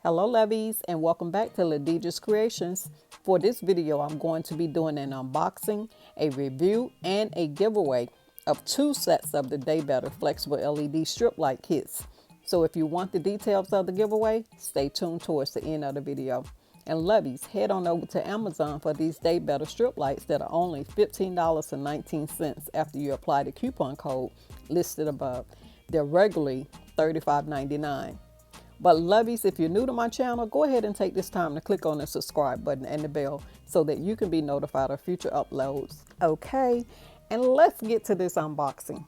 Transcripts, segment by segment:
Hello lovies, and welcome back to LadeiJah's Creations. For this video, I'm going to be doing an unboxing, a review, and a giveaway of 2 sets of the Daybetter flexible LED strip light kits. So if you want the details of the giveaway, stay tuned towards the end of the video. And lovies, head on over to Amazon for these Daybetter strip lights that are only $15.19 after you apply the coupon code listed above. They're regularly $35.99. But lovies, if you're new to my channel, go ahead and take this time to click on the subscribe button and the bell so that you can be notified of future uploads. Okay, and let's get to this unboxing.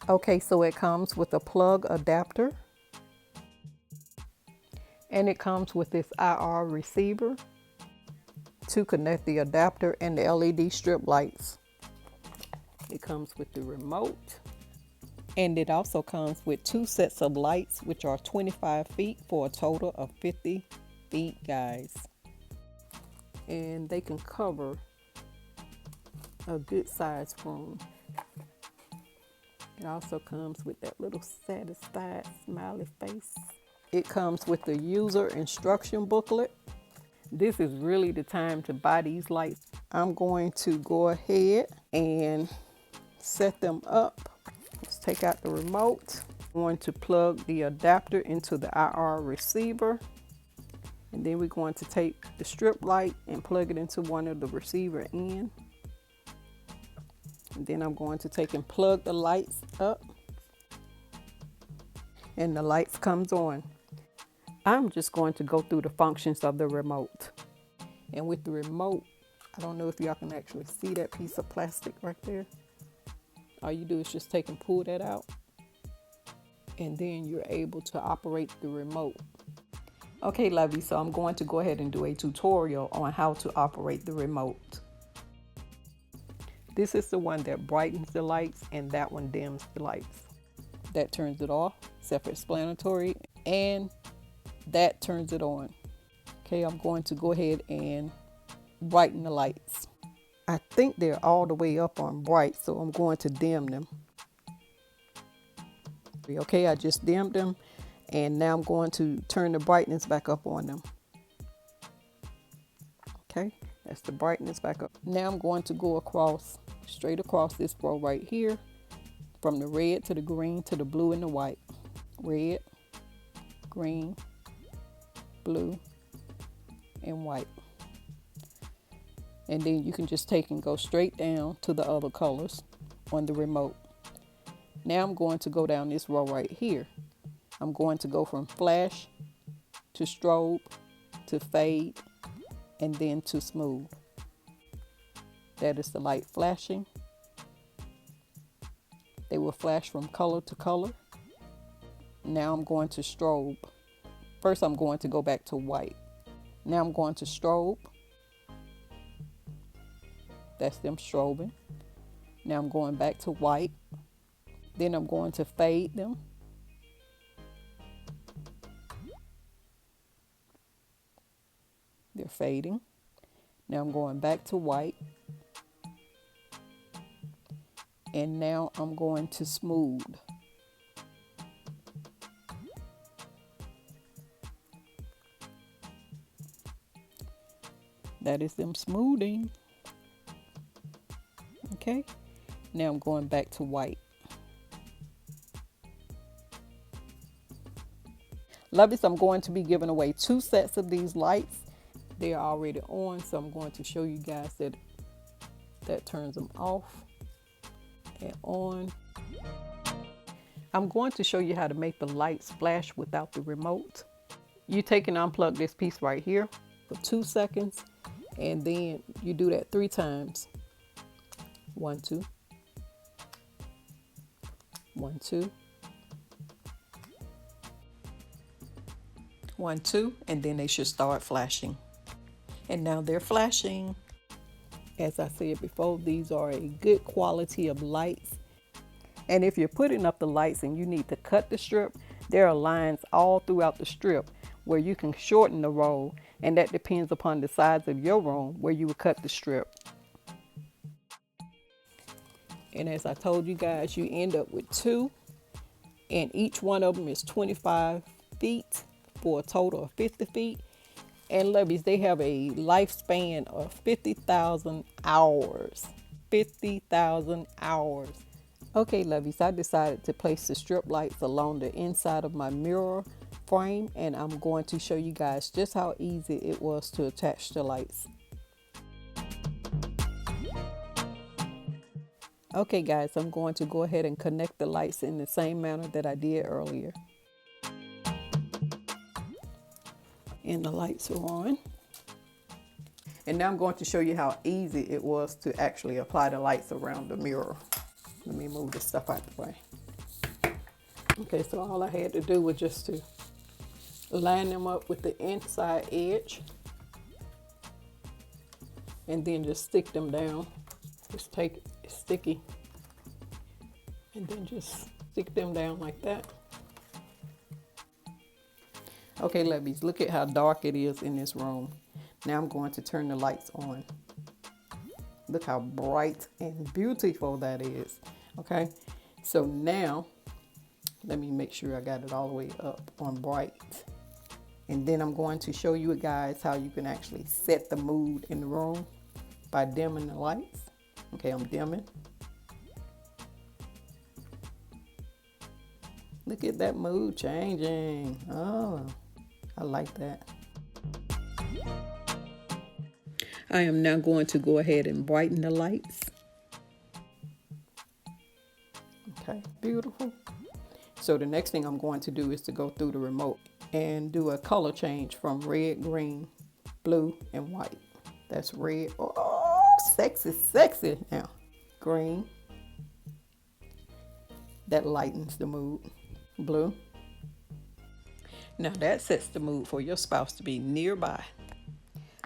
Okay, so it comes with a plug adapter, and it comes with this IR receiver to connect the adapter and the LED strip lights. It comes with the remote, and it also comes with 2 sets of lights, which are 25 feet for a total of 50 feet, guys. And they can cover a good sized room. It also comes with that little satisfied smiley face. It comes with the user instruction booklet. This is really the time to buy these lights. I'm going to go ahead and set them up. Let's take out the remote. I'm going to plug the adapter into the IR receiver, and then we're going to take the strip light and plug it into one of the receiver ends. And then I'm going to take and plug the lights up, and the lights comes on. I'm just going to go through the functions of the remote. And with the remote, I don't know if y'all can actually see that piece of plastic right there. All you do is just take and pull that out, and then you're able to operate the remote. Okay, lovey, so I'm going to go ahead and do a tutorial on how to operate the remote. This is the one that brightens the lights, and that one dims the lights. That turns it off, self-explanatory, and that turns it on. Okay, I'm going to go ahead and brighten the lights. I think they're all the way up on bright, so I'm going to dim them. Okay, I just dimmed them, and now I'm going to turn the brightness back up on them. Okay, that's the brightness back up. Now I'm going to go straight across this row right here, from the red to the green to the blue and the white. Red, green, blue, and white. And then you can just take and go straight down to the other colors on the remote. Now I'm going to go down this row right here. I'm going to go from flash to strobe to fade and then to smooth. That is the light flashing. They will flash from color to color. Now I'm going to strobe. First I'm going to go back to white. Now I'm going to strobe. That's them strobing. Now I'm going back to white. Then I'm going to fade them. They're fading. Now I'm going back to white. And now I'm going to smooth. That is them smoothing. Okay, now I'm going back to white. Lovies, I'm going to be giving away 2 sets of these lights. They are already on, so I'm going to show you guys that turns them off and on. I'm going to show you how to make the lights flash without the remote. You take and unplug this piece right here for 2 seconds, and then you do that 3 times. 1, 2, 1, 2, 1, 2, and then they should start flashing. And now they're flashing. As I said before, these are a good quality of lights. And if you're putting up the lights and you need to cut the strip, there are lines all throughout the strip where you can shorten the roll, and that depends upon the size of your room where you would cut the strip. And as I told you guys, you end up with 2, and each one of them is 25 feet for a total of 50 feet. And lovies, they have a lifespan of 50,000 hours. 50,000 hours. Okay, lovies, I decided to place the strip lights along the inside of my mirror frame, and I'm going to show you guys just how easy it was to attach the lights. Okay guys, I'm going to go ahead and connect the lights in the same manner that I did earlier. And the lights are on. And now I'm going to show you how easy it was to actually apply the lights around the mirror. Let me move this stuff out the way. Okay, so all I had to do was just to line them up with the inside edge and then just stick them down. Just take it, it's sticky, and then just stick them down like that. Okay, lovies, look at how dark it is in this room. Now I'm going to turn the lights on. Look how bright and beautiful that is. Okay, so now let me make sure I got it all the way up on bright. And then I'm going to show you guys how you can actually set the mood in the room by dimming the lights. Okay, I'm dimming. Look at that mood changing. Oh, I like that. I am now going to go ahead and brighten the lights. Okay, beautiful. So the next thing I'm going to do is to go through the remote and do a color change from red, green, blue, and white. That's red. Oh, sexy, sexy. Now, green. That lightens the mood. Blue. Now that sets the mood for your spouse to be nearby.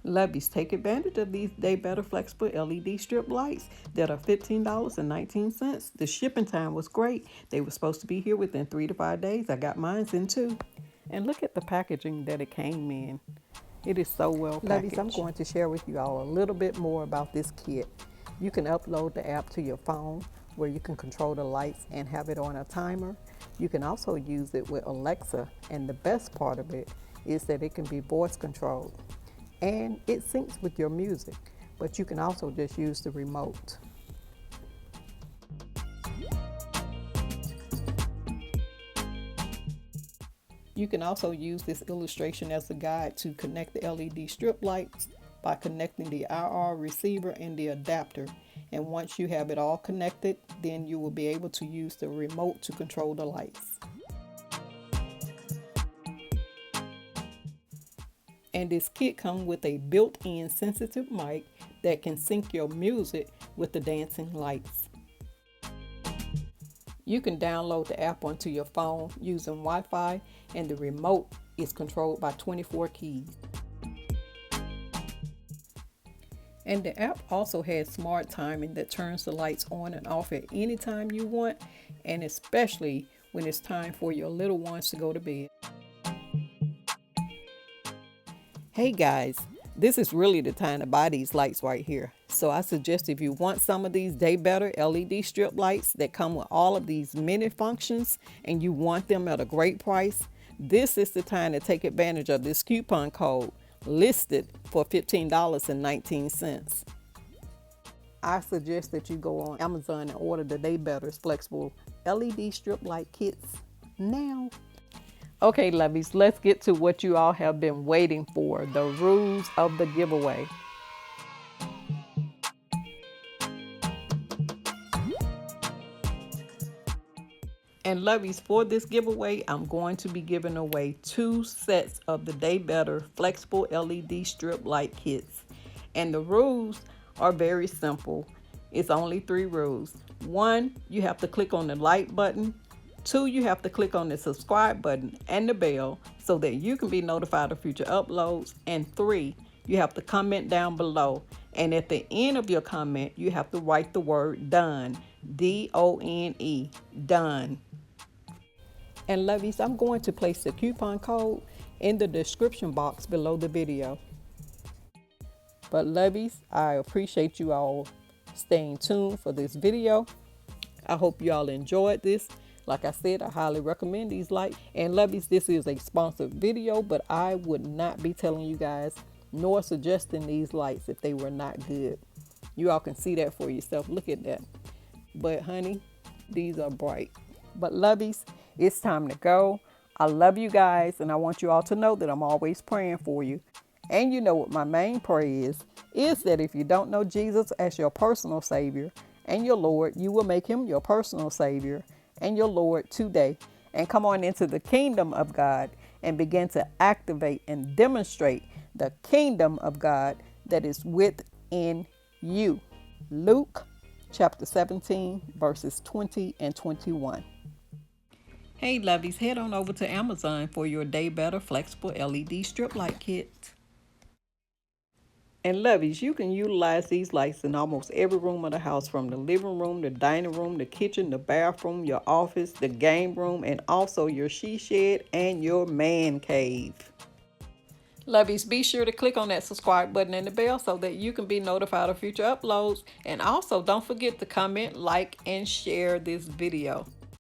Lovies, take advantage of these Daybetter flexible LED strip lights that are $15.19. The shipping time was great. They were supposed to be here within 3 to 5 days. I got mine in 2. And look at the packaging that it came in. It is so well packaged. Lovies, I'm going to share with you all a little bit more about this kit. You can upload the app to your phone where you can control the lights and have it on a timer. You can also use it with Alexa, and the best part of it is that it can be voice controlled. And it syncs with your music, but you can also just use the remote. You can also use this illustration as a guide to connect the LED strip lights by connecting the IR receiver and the adapter. And once you have it all connected, then you will be able to use the remote to control the lights. And this kit comes with a built-in sensitive mic that can sync your music with the dancing lights. You can download the app onto your phone using Wi-Fi, and the remote is controlled by 24 keys. And the app also has smart timing that turns the lights on and off at any time you want, and especially when it's time for your little ones to go to bed. Hey guys, this is really the time to buy these lights right here. So I suggest if you want some of these Daybetter LED strip lights that come with all of these many functions and you want them at a great price, this is the time to take advantage of this coupon code listed for $15.19. I suggest that you go on Amazon and order the Daybetter's flexible LED strip light kits now. Okay, lovies, let's get to what you all have been waiting for, the rules of the giveaway. And lovies, for this giveaway, I'm going to be giving away 2 sets of the Daybetter flexible LED strip light kits. And the rules are very simple. It's only 3 rules. 1, you have to click on the like button. 2, you have to click on the subscribe button and the bell so that you can be notified of future uploads. And 3, you have to comment down below. And at the end of your comment, you have to write the word done, D-O-N-E, done. And lovies, I'm going to place the coupon code in the description box below the video. But lovies, I appreciate you all staying tuned for this video. I hope y'all enjoyed this. Like I said, I highly recommend these lights. And lovies, this is a sponsored video, but I would not be telling you guys nor suggesting these lights if they were not good. You all can see that for yourself. Look at that. But honey, these are bright. But lovies, it's time to go. I love you guys, and I want you all to know that I'm always praying for you. And you know what my main prayer is that if you don't know Jesus as your personal Savior and your Lord, you will make him your personal Savior and your Lord today. And come on into the kingdom of God and begin to activate and demonstrate the kingdom of God that is within you. Luke chapter 17, verses 20 and 21. Hey lovies, head on over to Amazon for your Daybetter flexible LED strip light kit. And lovies, you can utilize these lights in almost every room of the house, from the living room, the dining room, the kitchen, the bathroom, your office, the game room, and also your she shed and your man cave. Lovies, be sure to click on that subscribe button and the bell so that you can be notified of future uploads. And also don't forget to comment, like, and share this video.